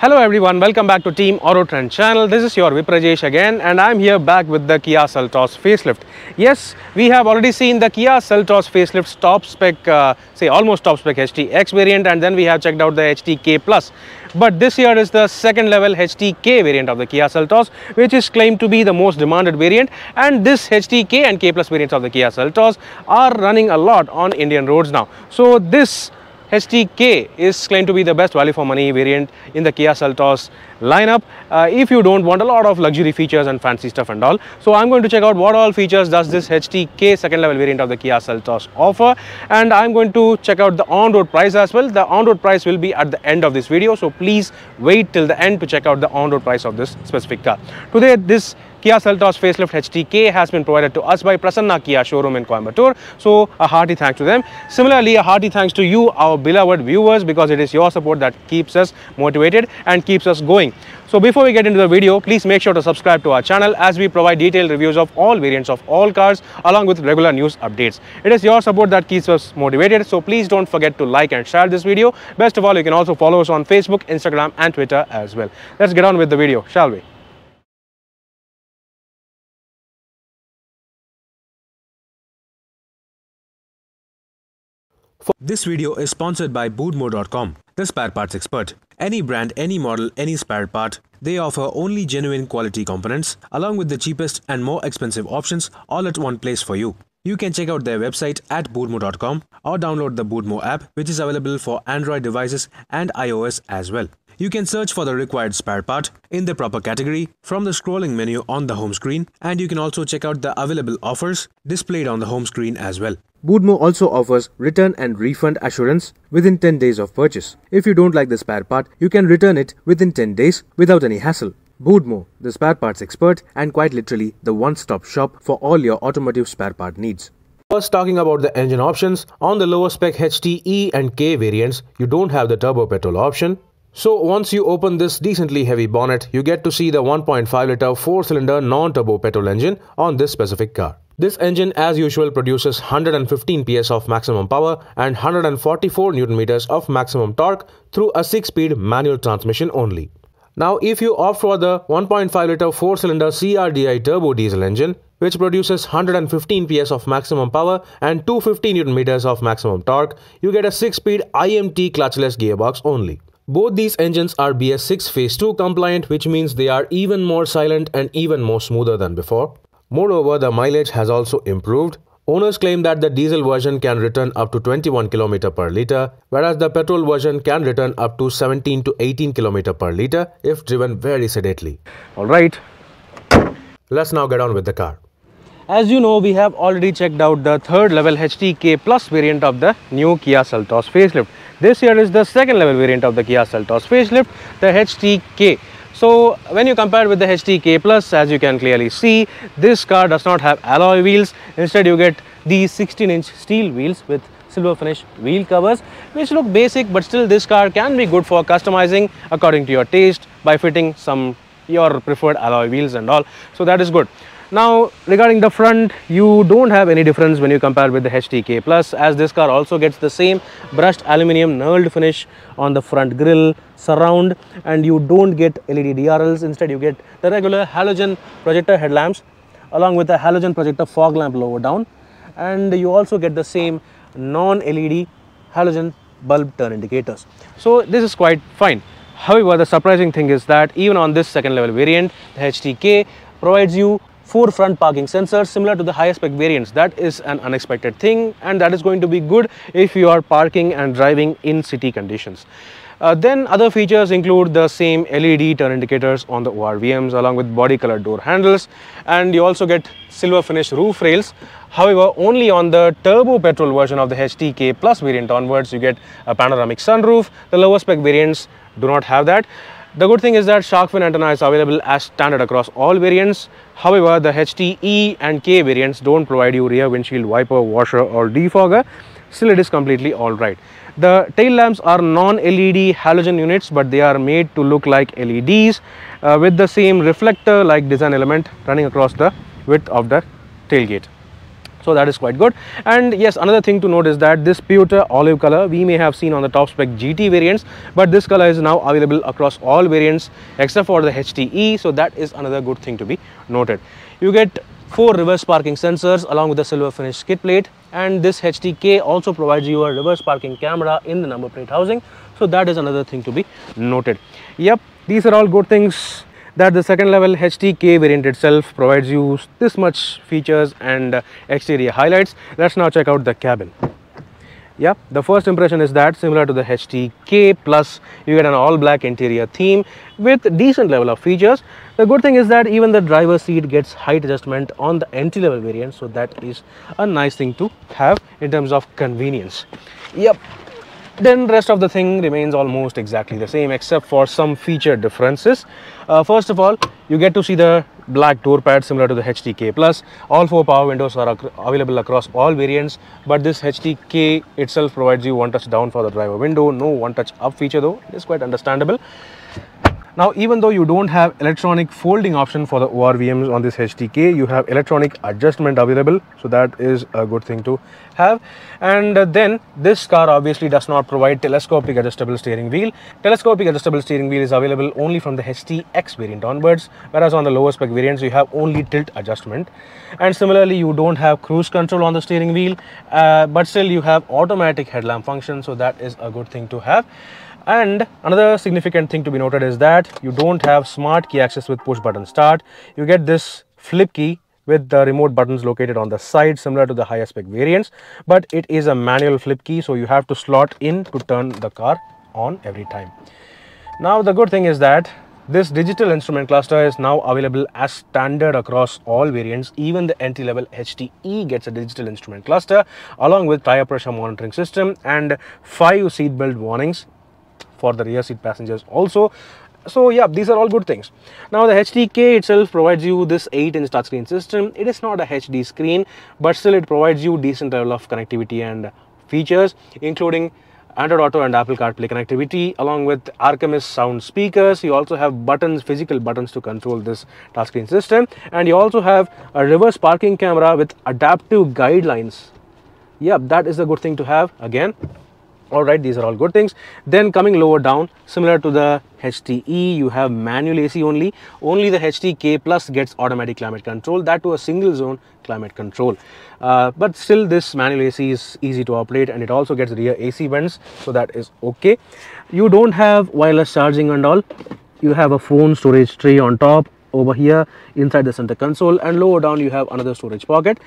Hello everyone, welcome back to Team AutoTrend channel. This is your Viprajesh again and I'm here back with the Kia Seltos Facelift. Yes, we have already seen the Kia Seltos Facelift's top spec, almost top spec HTX variant, and then we have checked out the HTK Plus. But this year is the second level HTK variant of the Kia Seltos, which is claimed to be the most demanded variant, and this HTK and K Plus variants of the Kia Seltos are running a lot on Indian roads now. So this HTK is claimed to be the best value for money variant in the Kia Seltos lineup if you don't want a lot of luxury features and fancy stuff and all. So I'm going to check out what all features does this HTK second level variant of the Kia Seltos offer, and I'm going to check out the on-road price as well. The on-road price will be at the end of this video, so please wait till the end to check out the on-road price of this specific car. Today this Kia Seltos Facelift HTK has been provided to us by Prasanna Kia showroom in Coimbatore. So a hearty thanks to them. Similarly, a hearty thanks to you, our beloved viewers, because it is your support that keeps us motivated and keeps us going. So before we get into the video, please make sure to subscribe to our channel as we provide detailed reviews of all variants of all cars along with regular news updates. It is your support that keeps us motivated, so please don't forget to like and share this video. Best of all, you can also follow us on Facebook, Instagram and Twitter as well. Let's get on with the video, shall we? This video is sponsored by boodmo.com, the spare parts expert. Any brand, any model, any spare part, they offer only genuine quality components along with the cheapest and more expensive options all at one place for you. You can check out their website at boodmo.com or download the Boodmo app, which is available for Android devices and iOS as well. You can search for the required spare part in the proper category from the scrolling menu on the home screen, and you can also check out the available offers displayed on the home screen as well. Boodmo also offers return and refund assurance within 10 days of purchase. If you don't like the spare part, you can return it within 10 days without any hassle. Boodmo, the spare parts expert and quite literally the one-stop shop for all your automotive spare part needs. First, talking about the engine options, on the lower spec HTE and K variants, you don't have the turbo petrol option. So once you open this decently heavy bonnet, you get to see the 1.5 litre 4-cylinder non-turbo petrol engine on this specific car. This engine as usual produces 115 PS of maximum power and 144 Nm of maximum torque through a 6-speed manual transmission only. Now if you opt for the 1.5 litre 4-cylinder CRDI turbo diesel engine, which produces 115 PS of maximum power and 250 Nm of maximum torque, you get a 6-speed IMT clutchless gearbox only. Both these engines are BS6 Phase 2 compliant, which means they are even more silent and even more smoother than before. Moreover, the mileage has also improved. Owners claim that the diesel version can return up to 21 km per litre, whereas the petrol version can return up to 17 to 18 km per litre if driven very sedately. Alright, let's now get on with the car. as you know, we have already checked out the third level HTK Plus variant of the new Kia Seltos Facelift. This here is the second level variant of the Kia Seltos Facelift, the HTK. So when you compare with the HTK Plus, as you can clearly see, this car does not have alloy wheels. Instead, you get these 16-inch steel wheels with silver finish wheel covers, which look basic, but still this car can be good for customizing according to your taste by fitting some your preferred alloy wheels and all. So that is good. Now regarding the front, you don't have any difference when you compare with the HTK Plus, as this car also gets the same brushed aluminium knurled finish on the front grille, surround, and you don't get LED DRLs. Instead you get the regular halogen projector headlamps along with the halogen projector fog lamp lower down, and you also get the same non-LED halogen bulb turn indicators. So this is quite fine. However, the surprising thing is that even on this second level variant, the HTK provides you 4 front parking sensors similar to the higher spec variants. That is an unexpected thing, and that is going to be good if you are parking and driving in city conditions. Then other features include the same LED turn indicators on the ORVMs along with body colored door handles, and you also get silver finish roof rails. However, only on the turbo petrol version of the HTK Plus variant onwards you get a panoramic sunroof. The lower spec variants do not have that. The good thing is that shark fin antenna is available as standard across all variants. However, the HTE and K variants don't provide you rear windshield wiper, washer or defogger. Still, it is completely alright. The tail lamps are non-LED halogen units, but they are made to look like LEDs with the same reflector like design element running across the width of the tailgate. So that is quite good. And yes, another thing to note is that this pewter olive color we may have seen on the top spec GT variants, but this color is now available across all variants except for the HTE. So that is another good thing to be noted. You get 4 reverse parking sensors along with the silver finish skid plate, and this HTK also provides you a reverse parking camera in the number plate housing. So that is another thing to be noted. Yep, these are all good things that the second level HTK variant itself provides you this much features and exterior highlights. Let's now check out the cabin. Yeah, the first impression is that similar to the HTK Plus, you get an all black interior theme with decent level of features. The good thing is that even the driver's seat gets height adjustment on the entry level variant, so that is a nice thing to have in terms of convenience. Yep. Then rest of the thing remains almost exactly the same except for some feature differences. First of all, you get to see the black door pad similar to the HTK Plus. All 4 power windows are available across all variants, but this HTK itself provides you one touch down for the driver window. No one touch up feature though. It is quite understandable. Now, even though you don't have electronic folding option for the ORVMs on this HTK, you have electronic adjustment available, so that is a good thing to have. And then this car obviously does not provide telescopic adjustable steering wheel. Telescopic adjustable steering wheel is available only from the HTX variant onwards, whereas on the lower spec variants you have only tilt adjustment. And similarly, you don't have cruise control on the steering wheel, but still you have automatic headlamp function, so that is a good thing to have. And another significant thing to be noted is that you don't have smart key access with push button start. You get this flip key with the remote buttons located on the side similar to the higher spec variants, but it is a manual flip key, so you have to slot in to turn the car on every time. Now the good thing is that this digital instrument cluster is now available as standard across all variants. Even the entry level HTE gets a digital instrument cluster along with tire pressure monitoring system and 5 seat belt warnings for the rear seat passengers also. So yeah, these are all good things. Now the HTK itself provides you this 8-inch touchscreen system. It is not a HD screen, but still it provides you decent level of connectivity and features, including Android Auto and Apple CarPlay connectivity along with Archimist sound speakers. You also have buttons, physical buttons to control this touchscreen system, and you also have a reverse parking camera with adaptive guidelines. Yeah, that is a good thing to have again. Alright, these are all good things. Then coming lower down, similar to the HTE, you have manual AC only. Only the HTK Plus gets automatic climate control, that to a single zone climate control. But still this manual AC is easy to operate, and it also gets rear AC vents, so that is okay. You don't have wireless charging and all. You have a phone storage tray on top over here inside the center console, and lower down you have another storage pocket.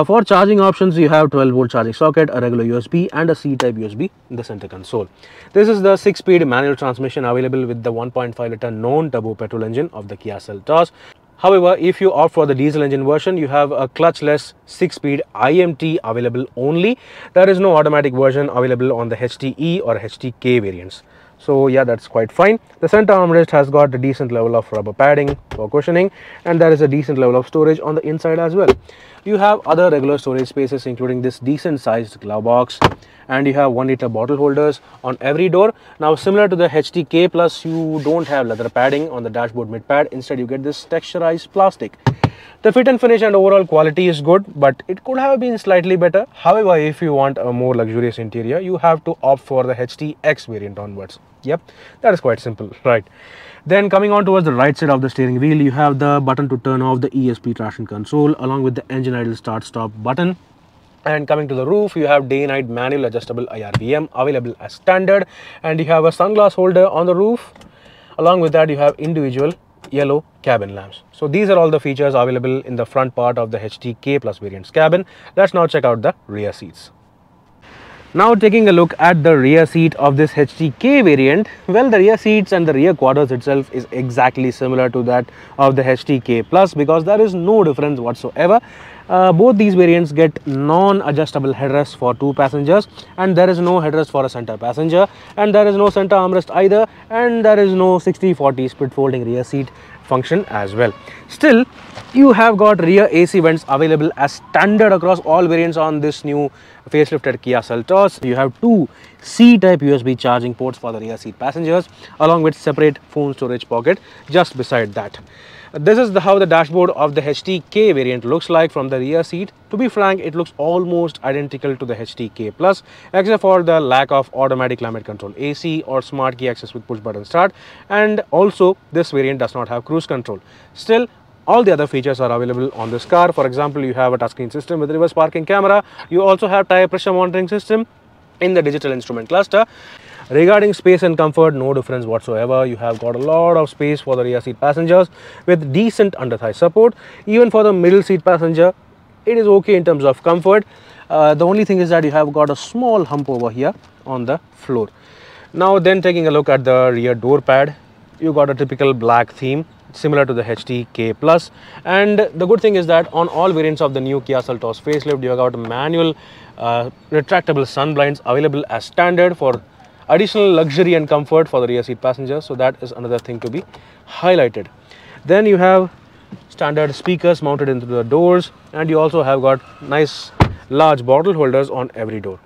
For charging options, you have 12-volt charging socket, a regular USB and a C-type USB in the center console. This is the 6-speed manual transmission available with the 1.5-liter non-turbo petrol engine of the Kia Seltos. However, if you opt for the diesel engine version, you have a clutchless 6-speed IMT available only. There is no automatic version available on the HTE or HTK variants. So yeah, that's quite fine. The center armrest has got a decent level of rubber padding for cushioning, and there is a decent level of storage on the inside as well. You have other regular storage spaces, including this decent sized glove box, and you have 1-liter bottle holders on every door. Now similar to the HTK Plus, you don't have leather padding on the dashboard mid pad. Instead you get this texturized plastic. The fit and finish and overall quality is good, but it could have been slightly better. However, if you want a more luxurious interior, you have to opt for the HTX variant onwards. Yep, that is quite simple, right? Then coming on towards the right side of the steering wheel, you have the button to turn off the ESP traction control along with the engine idle start stop button. And coming to the roof, you have day-night manual adjustable IRBM available as standard, and you have a sunglass holder on the roof. Along with that, you have individual yellow cabin lamps. So these are all the features available in the front part of the HTK Plus variant's cabin. Let's now check out the rear seats. Now taking a look at the rear seat of this HTK variant, well, the rear seats and the rear quarters itself is exactly similar to that of the HTK Plus because there is no difference whatsoever. Both these variants get non-adjustable headrests for 2 passengers, and there is no headrest for a center passenger, and there is no center armrest either, and there is no 60/40 split folding rear seat function as well. Still, you have got rear AC vents available as standard across all variants on this new facelifted Kia Seltos. You have 2 C-type USB charging ports for the rear seat passengers along with separate phone storage pocket just beside that. This is how the dashboard of the HTK variant looks like from the rear seat. To be frank, it looks almost identical to the HTK Plus, except for the lack of automatic climate control, AC or smart key access with push button start, and also this variant does not have cruise control. Still, all the other features are available on this car. For example, you have a touchscreen system with reverse parking camera. You also have tire pressure monitoring system in the digital instrument cluster. Regarding space and comfort, no difference whatsoever. You have got a lot of space for the rear seat passengers with decent under thigh support. Even for the middle seat passenger, it is okay in terms of comfort. The only thing is that you have got a small hump over here on the floor. Now then, taking a look at the rear door pad, you got a typical black theme similar to the HTK Plus, and the good thing is that on all variants of the new Kia Seltos facelift, you have got manual retractable sun blinds available as standard for additional luxury and comfort for the rear seat passengers. So that is another thing to be highlighted. Then you have standard speakers mounted into the doors, and you also have got nice large bottle holders on every door.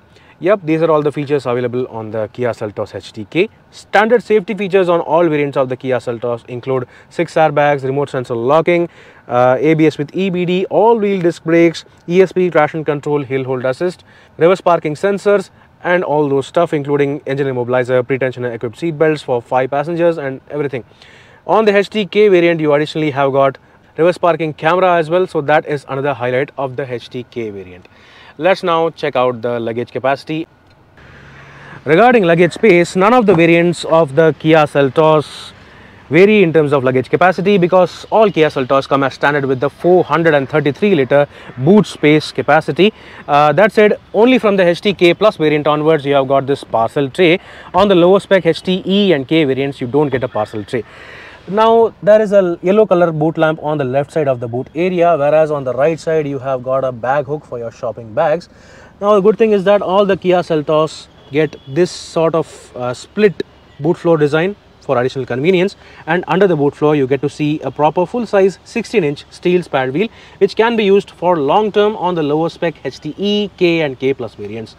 Yep, these are all the features available on the Kia Seltos HTK. Standard safety features on all variants of the Kia Seltos include 6 airbags, remote sensor locking, ABS with EBD, all-wheel disc brakes, ESP traction control, hill hold assist, reverse parking sensors, and all those stuff, including engine immobilizer, pre-tensioner equipped seat belts for 5 passengers and everything. On the HTK variant, you additionally have got reverse parking camera as well, so that is another highlight of the HTK variant. Let's now check out the luggage capacity. Regarding luggage space, none of the variants of the Kia Seltos vary in terms of luggage capacity, because all Kia Seltos come as standard with the 433-litre boot space capacity. That said, only from the HTK Plus variant onwards, you have got this parcel tray. On the lower spec HTE and K variants, you don't get a parcel tray. Now, there is a yellow color boot lamp on the left side of the boot area, whereas on the right side you have got a bag hook for your shopping bags. Now, the good thing is that all the Kia Seltos get this sort of split boot floor design for additional convenience, and under the boot floor you get to see a proper full-size 16-inch steel spare wheel, which can be used for long-term on the lower spec HTE, K and K Plus variants.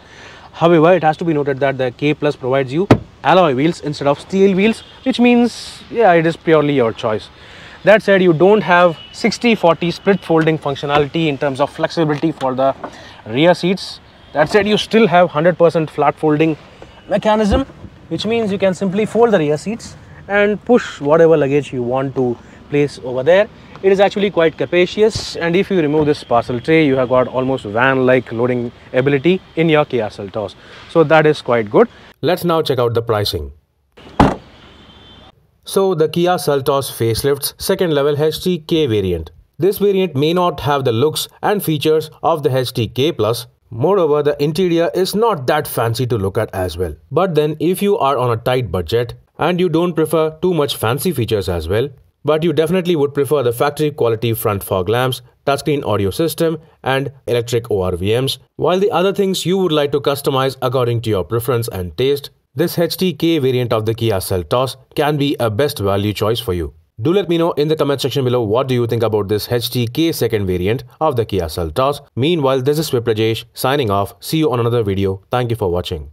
However, it has to be noted that the K Plus provides you alloy wheels instead of steel wheels, which means, yeah, it is purely your choice. That said, you don't have 60-40 split folding functionality in terms of flexibility for the rear seats. That said, you still have 100% flat folding mechanism, which means you can simply fold the rear seats and push whatever luggage you want to place over there. It is actually quite capacious, and if you remove this parcel tray, you have got almost van-like loading ability in your Kia Seltos. So that is quite good. Let's now check out the pricing. So the Kia Seltos Facelift's second level HTK variant. This variant may not have the looks and features of the HTK Plus. Moreover, the interior is not that fancy to look at as well. But then if you are on a tight budget and you don't prefer too much fancy features as well, but you definitely would prefer the factory quality front fog lamps, touchscreen audio system and electric ORVMs, while the other things you would like to customize according to your preference and taste, this HTK variant of the Kia Seltos can be a best value choice for you. Do let me know in the comment section below what do you think about this HTK second variant of the Kia Seltos. Meanwhile, this is Viprajesh signing off. See you on another video. Thank you for watching.